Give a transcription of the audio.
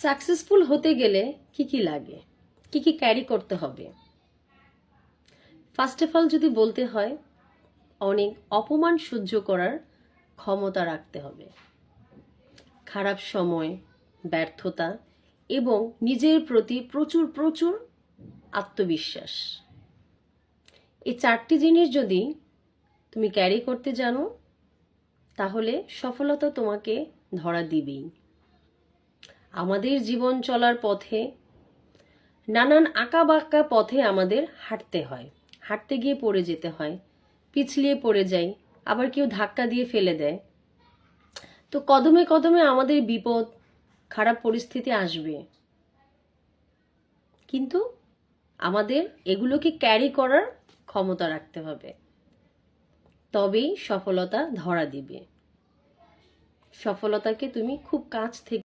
Successful হতে গেলে কি কি লাগে, কি কি ক্যারি করতে হবে? ফার্স্ট অফ অল যদি বলতে হয়, অনেক অপমান সহ্য করার ক্ষমতা রাখতে হবে। খারাপ সময়, ব্যর্থতা এবং নিজের প্রতি প্রচুর প্রচুর আত্মবিশ্বাস, এই চারটি জিনিস যদি তুমি ক্যারি করতে জানো, তাহলে সফলতা তোমাকে ধরা দিবেই। আমাদের জীবন চলার পথে নানান আঁকাবাঁকা পথে আমাদের হাঁটতে হয়, হাঁটতে গিয়ে পড়ে যেতে হয়, পিছলিয়ে পড়ে যাই, আবার কেউ ধাক্কা দিয়ে ফেলে দেয়। তো কদমে কদমে আমাদের বিপদ, খারাপ পরিস্থিতি আসবে, কিন্তু আমাদের এগুলোকে ক্যারি করার ক্ষমতা রাখতে হবে, তবেই সফলতা ধরা দিবে। সফলতাকে তুমি খুব কাছ থেকে